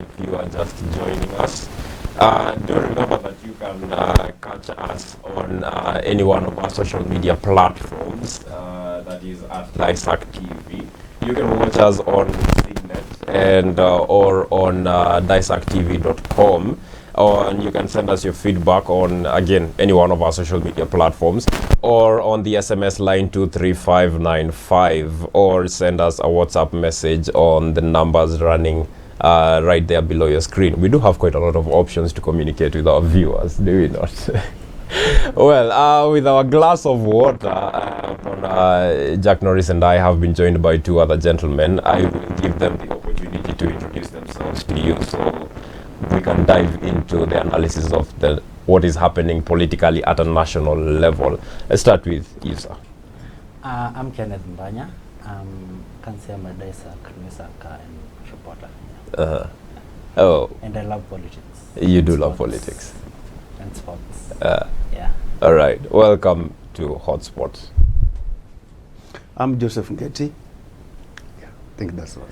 If you are just joining us, do remember that you can catch us on any one of our social media platforms, that is at Lysac TV. You can watch us on Signet and or on dysactv.com, and you can send us your feedback on, again, any one of our social media platforms, or on the SMS line 23595, or send us a WhatsApp message on the numbers running right there below your screen. We do have quite a lot of options to communicate with our viewers, do we not? Well, with our glass of water, Jack Norris and I have been joined by two other gentlemen. I will give them the opportunity to introduce themselves to you so we can dive into the analysis of what is happening politically at a national level. Let's start with you, sir. I'm Kenneth Mbanya. I'm Councillor and reporter. Oh. And I love politics. You do love politics. And sports. Yeah. All right. Welcome to Hotspot. I'm Joseph Ngeti. Yeah, I think that's all.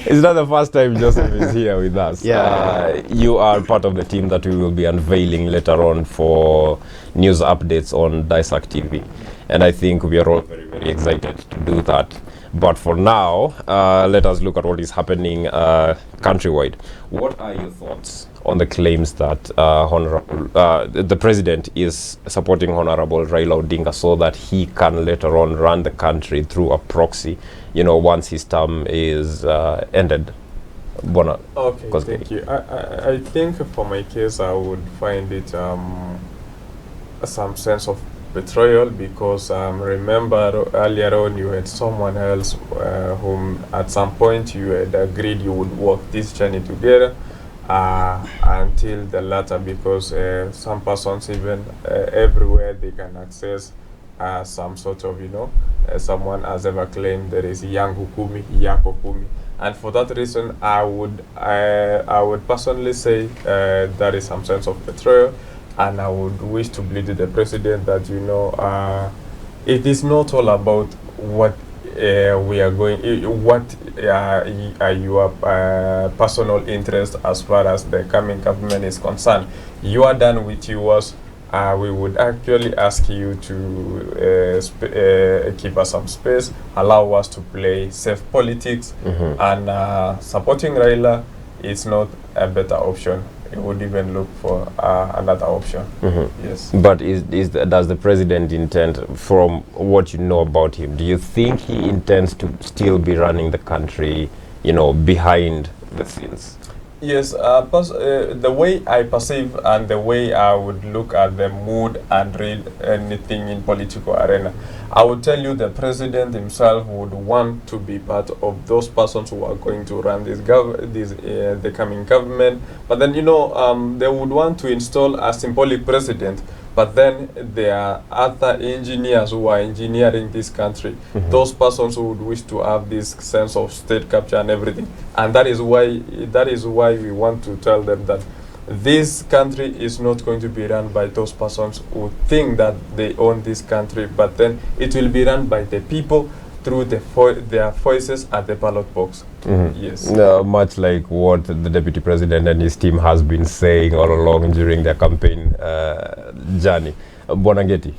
It's not the first time Joseph is here with us. Yeah. You are part of the team that we will be unveiling later on for news updates on Lysac TV. And I think we are all very, very excited to do that. But for now, let us look at what is happening countrywide. What are your thoughts on the claims that the president is supporting Honorable Raila Odinga so that he can later on run the country through a proxy, once his term is ended? Okay, thank you. I think for my case, I would find it some sense of betrayal, because remember earlier on you had someone else whom at some point you had agreed you would walk this journey together until the latter, because some persons even everywhere they can access some sort of, someone has ever claimed there is Yangu Kumi, Yako Kumi. And for that reason, I would personally say there is some sense of betrayal. And I would wish to plead to the president that, it is not all about what we are going, what are your personal interest as far as the coming government is concerned. You are done with yours. We would actually ask you to keep us some space, allow us to play safe politics, and supporting Raila is not a better option. It would even look for another option. Yes. But does the president intend, from what you know about him, do you think he intends to still be running the country, behind the scenes? Yes, the way I perceive and the way I would look at the mood and read anything in political arena, I would tell you the president himself would want to be part of those persons who are going to run the coming government. But then, they would want to install a symbolic president. But then there are other engineers who are engineering this country. Those persons who would wish to have this sense of state capture and everything. And that is why we want to tell them that this country is not going to be run by those persons who think that they own this country, but then it will be run by the people through their voices at the ballot box. Yes. Much like what the deputy president and his team has been saying all along during their campaign journey. Bwana Ngeti.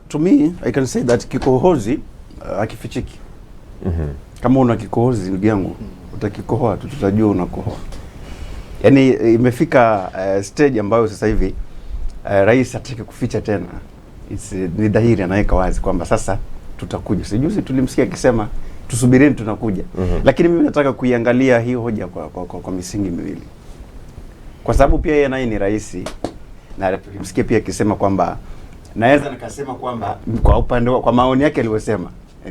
To me, I can say that kikohozi akifichiki. Kama una kikohozi ndugu yangu, utakikohoa tutajua unakohoa. Yaani imefika stage ambayo sasa hivi rais hataki kuficha tena. Ni dhahiri, anaweka wazi kwamba sasa tutakuja. Sijuzi tulimsikia akisema tusubirini tunakuja. Lakini mimi nataka kuiangalia hii hoja kwa misingi miwili. Kwa sababu pia yeye naye ni rais, na tulimsikia pia akisema kwamba naweza nikasema kwamba kwa upande kwa maoni yake aliyosema,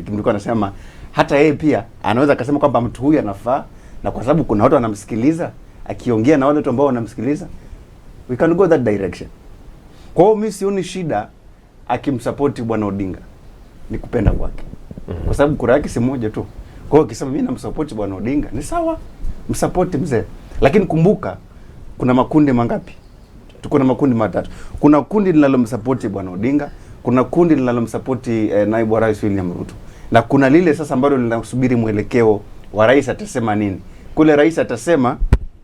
nilikuwa nasema hata yeye pia anaweza akasema kwamba mtu huyu anafaa, na kwa sababu kuna watu wanamsikiliza akiongea na wale watu ambao wanamsikiliza, we can go that direction. Kwa hiyo mimi sioni shida akimsupport bwana Odinga, ni kupenda kwake. Kwa sababu kura yake si moja tu. Kwa hiyo akisema mimi namsupport bwana Odinga, ni sawa, msupport mzee. Lakini kumbuka kuna makundi mangapi? Tuko na makundi matatu. Kuna kundi linalomsupport bwana Odinga, kuna kundi linalomsupport naibu wa rais William Ruto, na kuna lile sasa ambalo linasubiri mwelekeo wa rais atasema nini. Kule rais atasema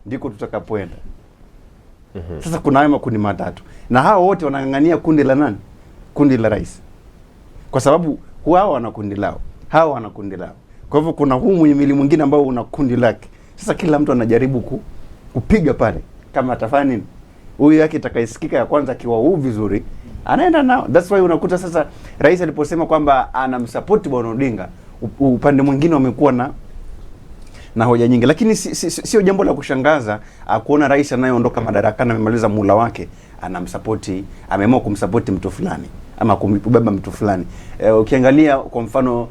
ndiko tutakapoenda. Sasa kuna haya makundi matatu. Na hao wote wanang'ang'ania kundi la nani? Kundi la rais. Kwa sababu hao wana kundi lao, hao wana kundi lao. Kwa hivyo kuna huu muhimili mwingine ambao una kundi lake. Sasa kila mtu anajaribu kupiga pale kama atafanya nini. Huyu yake itakayesikika ya kwanza akiwa huu vizuri, anaenda nao. That's why unakuta sasa rais aliposema kwamba anamsupport Bwana Odinga, upande mwingine wamekuwa na hoja nyingi, lakini sio jambo la kushangaza kuona rais anayeondoka madarakani amemaliza muhula wake anamsupport, ameamua kumsupport mtu fulani ama kumbeba mtu fulani. Ukiangalia kwa mfano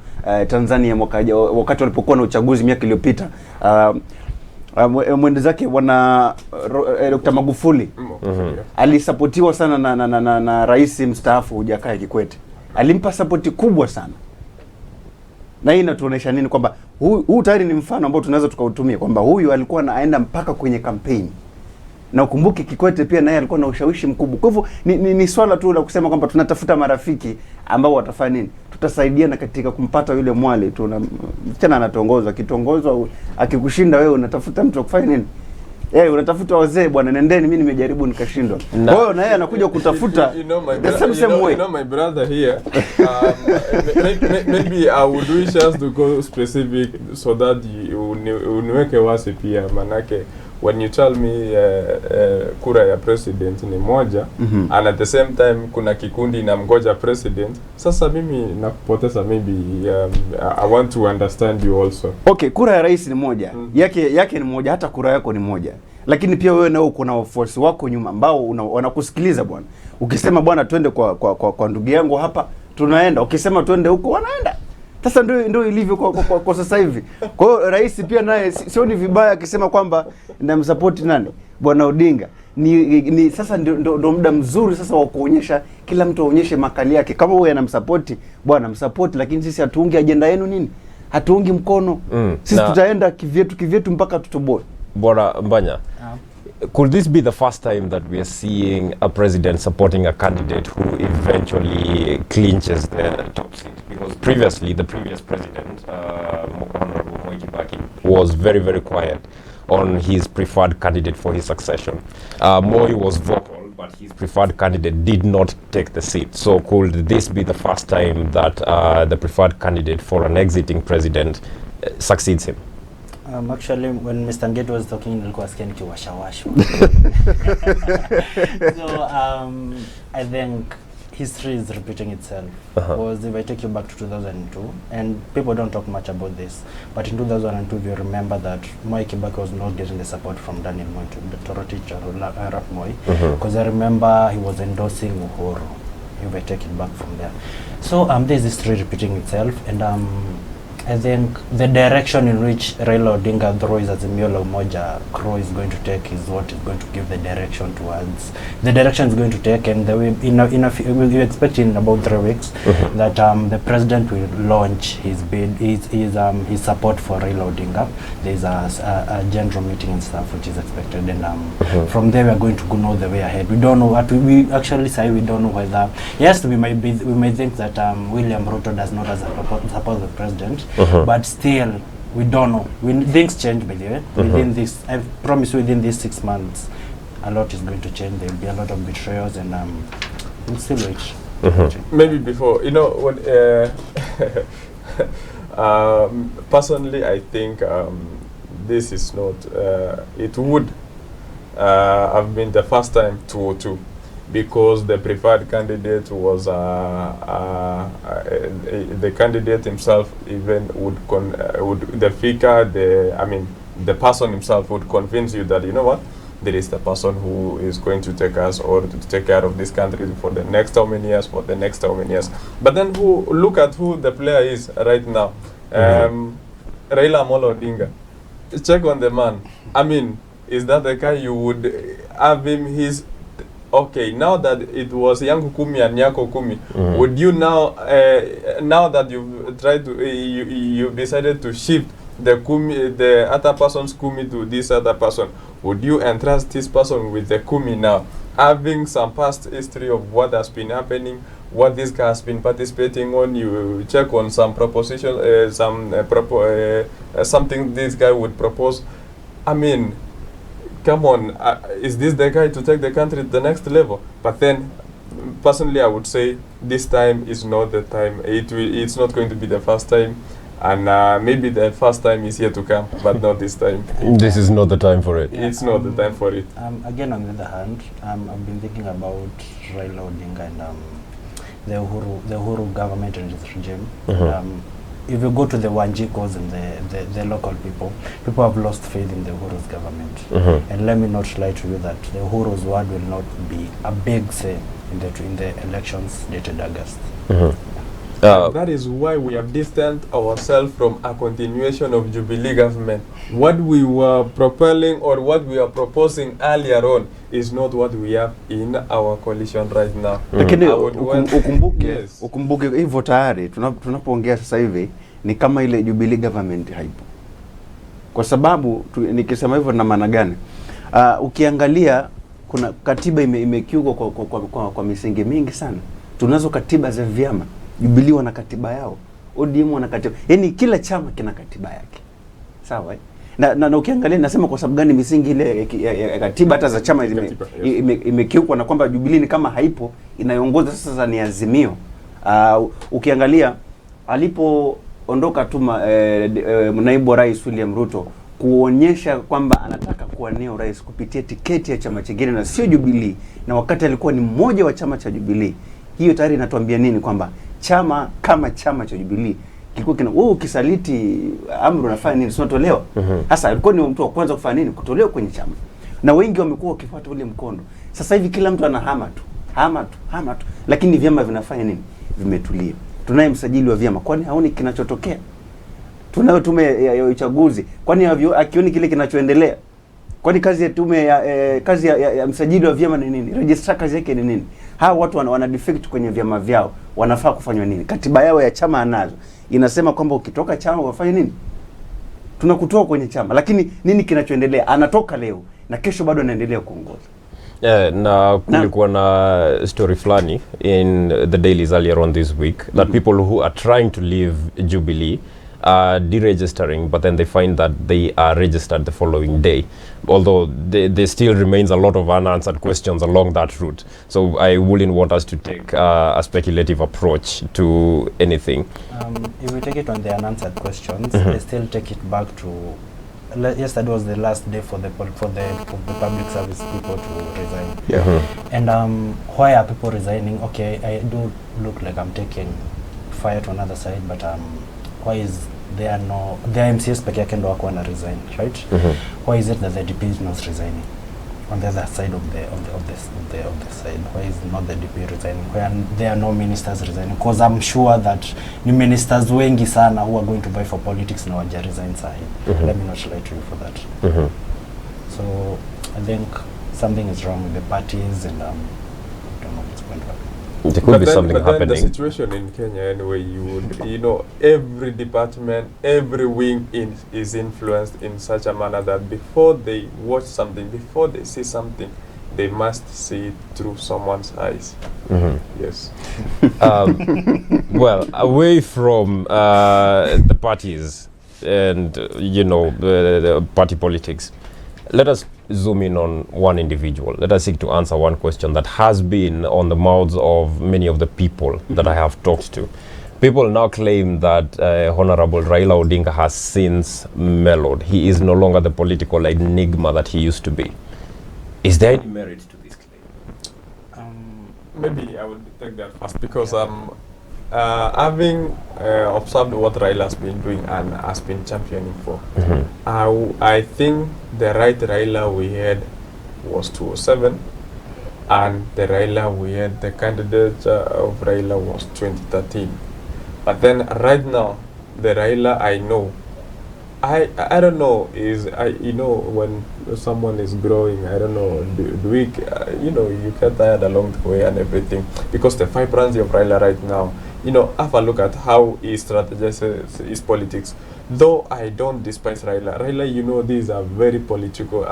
Tanzania wakati walipokuwa na uchaguzi miaka iliyopita, mwende zake wana Dr. Magufuli alisapotiwa sana na rais mstaafu Jakaya Kikwete. Alimpa support kubwa sana. Na hii inatuonesha nini? Kwamba huu tayari ni mfano ambao tunaweza tukautumia, kwamba huyu alikuwa anaenda mpaka kwenye kampeni. Na ukumbuke Kikwete pia naye alikuwa na ushawishi mkubwa. Kwa hivyo ni swala tu la kusema kwamba tunatafuta marafiki ambao watafanya nini? Tutasaidiana katika kumpata yule mwali. Msichana anatongozwa, kitongozwa akikushinda wewe unatafuta mtu kufanya nini? Unatafuta wazee bwana, nendeni, mimi nimejaribu nikashindwa. Kwa hiyo na yeye anakuja kutafuta the same way. You know my brother here, maybe I would wish us to go specific so that uniweke wasi pia, manake when you tell me kura ya president ni moja, and at the same time kuna kikundi na mgoja president, sasa mimi nakupoteza. Maybe I want to understand you also. Okay, kura ya rais ni moja, yake ni moja, hata kura yako ni moja, lakini pia wewe nao uko na wafuasi wako nyuma ambao wanakusikiliza bwana. Ukisema bwana twende kwa ndugu yangu hapa, tunaenda. Ukisema twende huko, wanaenda. Sasa ndio ilivyo kwa sasa hivi. Kwa hiyo rais pia naye sio ni vibaya akisema kwamba namsupport nani? Bwana Odinga. Ni sasa ndio muda mzuri sasa wa kuonyesha, kila mtu aonyeshe makali yake. Kama wewe anamsupport, bwana msupport, lakini sisi hatuungi agenda yenu nini? Hatuungi mkono. Sisi tutaenda kivyetu mpaka tutoboe. Bwana Mbanya. Could this be the first time that we are seeing a president supporting a candidate who eventually clinches the top seat? Because previously, the previous president, Honorable Moi Kibaki, was very, very quiet on his preferred candidate for his succession. Moi was vocal, but his preferred candidate did not take the seat. So could this be the first time that the preferred candidate for an exiting president succeeds him? Actually, when Mr. Ngate was talking, nilikuwa sikia nikiwashawashwa. So I think history is repeating itself. Because if I take you back to 2002, and people don't talk much about this, but in 2002, if you remember that Moi Kibaki was not getting the support from Daniel Moi to Torotich or Arap Moi, because I remember he was endorsing Uhuru. If I take it back from there, so this is history repeating itself, and I think the direction in which Raila Odinga throws as a Azimio Moja Crow is going to take is what is going to give the direction towards the direction is going to take, and the way we expect in about 3 weeks that the president will launch his bid, his support for Raila Odinga. There's a general meeting and stuff which is expected, and from there we are going to know the way ahead. We don't know what we actually say. We don't know whether yes, we may think that William Ruto does not support the president. But still, we don't know. Things change, by the way. Within this, I promise, within these 6 months, a lot is going to change. There will be a lot of betrayals, and we'll still wait. Maybe before, when personally, I think this is not. It would have been the first time to. Because the preferred candidate was the candidate himself even would the figure, the person himself would convince you that, you know what, there is the person who is going to take us or to take care of this country for the next how many years, But then look at who the player is right now. Raila Amolo Odinga. Check on the man. Is that the guy you would have him okay, now that it was Yangu Kumi and Nyako Kumi, would you now that you've tried to, you've decided to shift the other person's Kumi to this other person, would you entrust this person with the Kumi now, having some past history of what has been happening, what this guy has been participating on. You check on some proposition, something this guy would propose. I mean, come on, is this the guy to take the country to the next level? But then, personally, I would say this time is not the time. It's not going to be the first time. And maybe the first time is yet to come, but not this time. This is not the time for it. It's not the time for it. Again, on the other hand, I've been thinking about Raila Odinga and the Uhuru government and its regime. If you go to the Wanjikos and the local people have lost faith in the Uhuru's government. And let me not lie to you that the Uhuru's word will not be a big say in the elections dated August. That is why we have distanced ourselves from a continuation of Jubilee government. What we were propelling or what we are proposing earlier on is not what we have in our coalition right now. Lakini ukumbuke hivyo tayari tunapoongea sasa hivi ni kama ile Jubilee government haipo. Kwa sababu nikisema hivyo na maana gani? Ukiangalia kuna katiba imekiukwa kwa misingi mingi sana. Tunazo katiba za vyama. Jubilee wana katiba yao, ODM wana katiba. Yaani kila chama kina katiba yake. Sawa eh? Na ukiangalia nasema kwa sababu gani misingi ile ya katiba hata za chama imekiukwa na kwamba Jubilee ni kama haipo, inayoongoza sasa ni Azimio. Ukiangalia alipoondoka tu naibu rais William Ruto kuonyesha kwamba anataka kuwania urais kupitia tiketi ya chama kingine na sio Jubilee, na wakati alikuwa ni mmoja wa chama cha Jubilee, hiyo tayari inatuambia nini? Kwamba chama kama chama cha Jubilee kilikuwa wewe ukisaliti amri unafanya nini? Unatolewa. Sasa alikuwa ni mtu wa kwanza kufanya nini? Kutolewa kwenye chama. Na wengi wamekuwa wakifuata ule mkondo. Sasa hivi kila mtu anahama tu. Lakini vyama vinafanya nini? Vimetulia. Tunaye msajili wa vyama. Kwani haoni kinachotokea? Tunayo tume ya uchaguzi. Kwani akioni kile kinachoendelea? Kwani kazi ya tume ya msajili wa vyama ni nini? Registrar kazi yake ni nini? Hawa watu wana defect kwenye vyama vyao. Wanafaa kufanywa nini? Katiba yao ya chama anazo. Inasema kwamba ukitoka chama wafanye nini? Tunakutoa kwenye chama. Lakini nini kinachoendelea? Anatoka leo na kesho bado anaendelea kuongoza. Na kulikuwa na story flani in the dailies earlier on this week that people who are trying to leave Jubilee are deregistering, but then they find that they are registered the following day, although there still remains a lot of unanswered questions along that route. So I wouldn't want us to take a speculative approach to anything. If we take it on the unanswered questions, they still take it back to yesterday was the last day for the public service people to resign. And why are people resigning? Okay, I do look like I'm taking fire to another side, but why is the MCS peke yake ndo wako wana resign, right? Why is it that the DP is not resigning on the other side of the side? Why is not the DP resigning? Why there are no ministers resigning? Because I'm sure that ni ministers wengi sana who are going to buy for politics na waja resign sahi. Let me not lie to you for that. So I think something is wrong with the parties, and I don't know what's going to happen. There could be something happening. The situation in Kenya anyway, every department, every wing is influenced in such a manner that before they watch something, before they see something, they must see it through someone's eyes. Yes. Well, away from the parties and the party politics, let us zoom in on one individual. Let us seek to answer one question that has been on the mouths of many of the people that I have talked to. People now claim that Honorable Raila Odinga has since mellowed. He is no longer the political enigma that he used to be. Is there any merit to this claim? Maybe I would take that first because having observed what Raila has been doing and has been championing for, I think the right Raila we had was 2007, and the Raila we had, the candidate of Raila was 2013. But then right now, the Raila I know, I don't know, when someone is growing, I don't know, do we, you get tired along the way and everything, because the vibrancy of Raila right now you know, have a look at how he strategizes his politics. Though I don't despise Raila. Raila, you know, this is a very political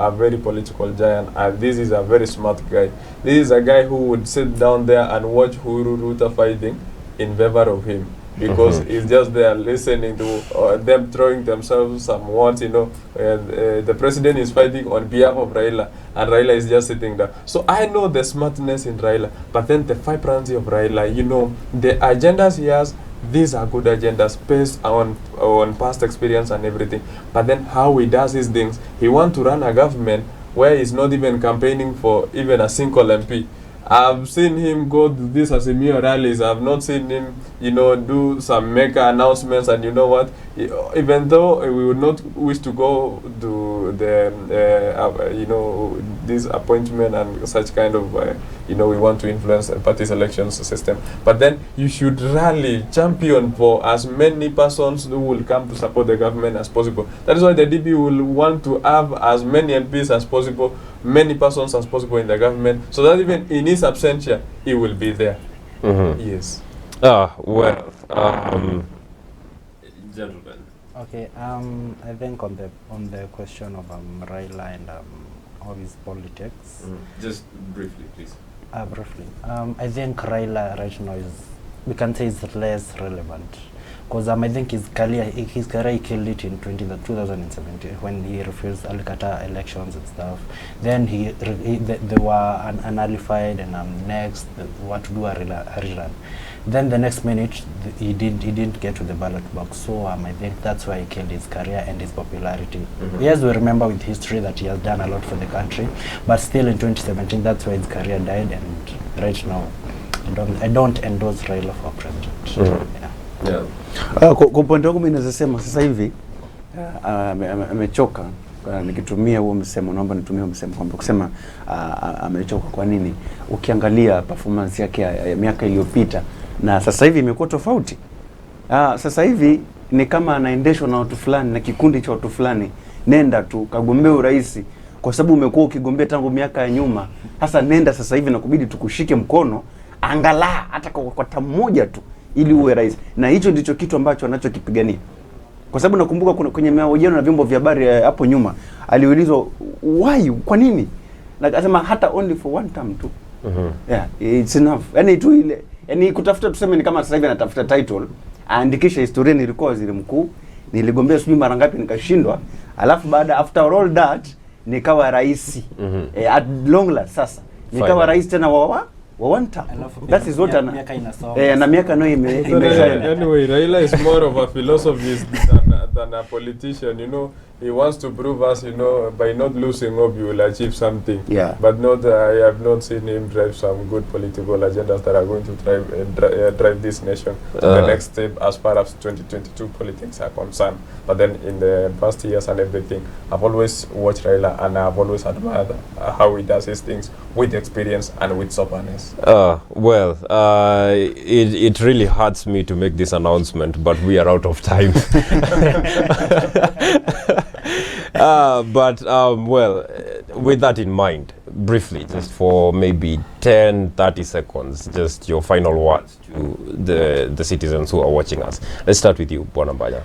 giant, and this is a very smart guy. This is a guy who would sit down there and watch Huru Ruta fighting in favor of him, because he's just there listening to them throwing themselves some words, you know, and the president is fighting on behalf of Raila, and Raila is just sitting there. So I know the smartness in Raila, but then the vibrancy of Raila, you know, the agendas he has, these are good agendas based on past experience and everything. But then how he does his things, he wants to run a government where he's not even campaigning for even a single MP. I've seen him go to these Azimio rallies. I've not seen him, you know, do some mega announcements. And you know what? Even though we would not wish to go to the, you know, this appointment and such kind of, you know, we want to influence the party's elections system. But then you should rally, champion for as many persons who will come to support the government as possible. That is why the DP will want to have as many MPs as possible, many persons as possible in the government, so that even in his absentia, he will be there. Yes. Well, gentlemen. Okay. I think on the question of Raila and of his politics. Just briefly, please. Briefly. I think Raila right now we can say, is less relevant. Because I think his career he killed it in 2017 when he refused Alcata elections and stuff. Then they were unalified, and next what to do a rerun. Then the next minute he didn't get to the ballot box. So I think that's why he killed his career and his popularity. Yes, we remember with history that he has done a lot for the country, but still in 2017 that's why his career died. And right now I don't endorse Raila for president. Kwa upande wangu mimi naweza sema sasa hivi amechoka. Nikitumia huo msemo, naomba nitumie huo msemo kwamba kusema amechoka. Kwa nini? Ukiangalia performance yake ya miaka iliyopita na sasa hivi imekuwa tofauti. Sasa hivi ni kama anaendeshwa na watu fulani na kikundi cha watu fulani. Nenda tu kagombea urais, kwa sababu umekuwa ukigombea tangu miaka ya nyuma. Sasa nenda sasa hivi na kubidi tukushike mkono angalau hata kwa tamu moja tu ili uwe rais. Na hicho ndicho kitu ambacho anachokipigania. Kwa sababu nakumbuka kuna kwenye mahojiano na vyombo vya habari hapo nyuma aliulizwa why, kwa nini? Na akasema hata only for one term tu. Yeah, it's enough. Yani tu ile, yani kutafuta tuseme ni kama sasa hivi anatafuta title, aandikisha historia nilikuwa waziri mkuu, niligombea sijui mara ngapi nikashindwa, alafu baada after all that nikawa rais. At long last sasa nikawa rais tena wa one term. That is what na miaka no anyway, Raila is more of a philosophist than a politician, you know. He wants to prove us, you know, by not losing hope you will achieve something. Yeah. But I have not seen him drive some good political agendas that are going to drive this nation to the next step as far as 2022 politics are concerned. But then in the past years and everything, I've always watched Raila and I've always admired how he does his things with experience and with soberness. Well, it really hurts me to make this announcement, but we are out of time. Well, with that in mind, briefly, just for maybe 10-30 seconds, just your final words to the citizens who are watching us. Let's start with you, Bwana Mbanya.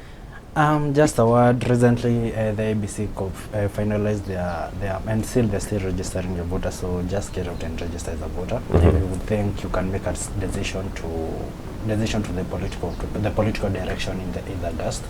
Just a word. Recently, the ABC finalized their and still they're still registering your voter. So just get out and register as a voter. If you think you can make a decision to the political direction in the dust,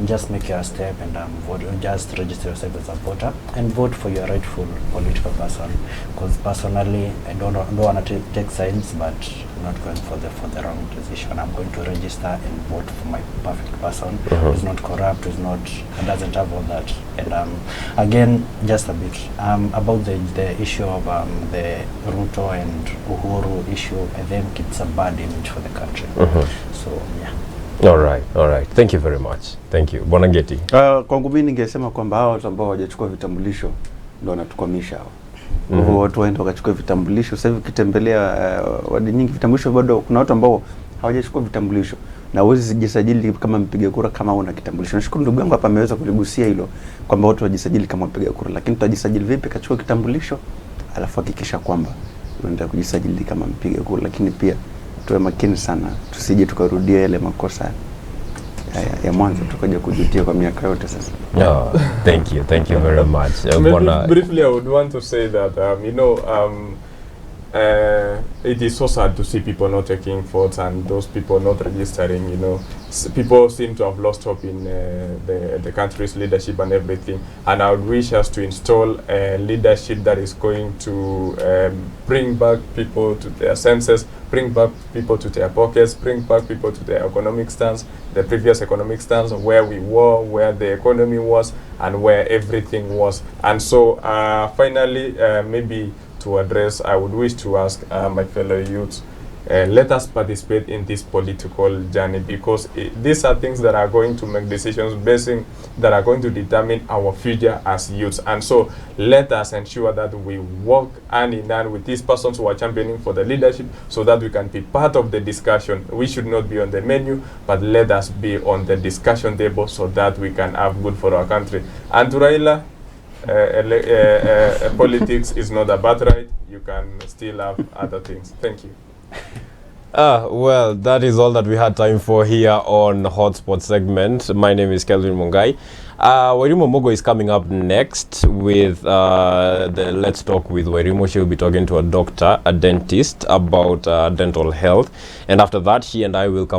just make your step and vote. Just register yourself as a voter and vote for your rightful political person. Because personally, I don't want to take sides, but I'm not going for the wrong decision. I'm going to register and vote for my perfect person who's not corrupt, doesn't have all that. And again, just a bit about the issue of the Ruto and Uhuru issue. I think it's a bad image for the country. So yeah. All right. Thank you very much. Thank you. Bwana Ngeti. Kwangu mimi ningesema kwamba hao watu ambao hawajachukua vitambulisho ndio wanatukwamisha hao. Watu waende wakachukua vitambulisho. Sasa hivi ukitembelea wadi nyingi vitambulisho bado kuna watu ambao hawajachukua vitambulisho. Na uwezi kujisajili kama mpiga kura kama una kitambulisho. Nashukuru ndugu yangu hapa ameweza kuligusia hilo kwamba watu wajisajili kama mpiga kura, lakini tutajisajili vipi? Kachukua kitambulisho alafu hakikisha kwamba unaenda kujisajili kama mpiga kura, lakini pia tuwe makini sana, tusije tukarudia yale makosa ya mwanzo tukaja kujutia kwa miaka yote sasa. No, thank you very much. Maybe briefly I would want to say that it is so sad to see people not taking votes and those people not registering. People seem to have lost hope in the country's leadership and everything. And I would wish us to install a leadership that is going to bring back people to their senses, bring back people to their pockets, bring back people to their economic stance, the previous economic stance, where we were, where the economy was, and where everything was. And so finally, maybe to address, I would wish to ask my fellow youths, let us participate in this political journey, because these are things that are going to make decisions that are going to determine our future as youths. And so let us ensure that we work hand in hand with these persons who are championing for the leadership, so that we can be part of the discussion. We should not be on the menu, but let us be on the discussion table, so that we can have good for our country. And to Raila, politics is not a birthright. You can still have other things. Thank you. Well, that is all that we had time for here on Hotspot segment. My name is Kelvin Mungai. Wairimu Mogo is coming up next with the Let's Talk with Wairimu. She'll be talking to a doctor, a dentist, about dental health. And after that, she and I will come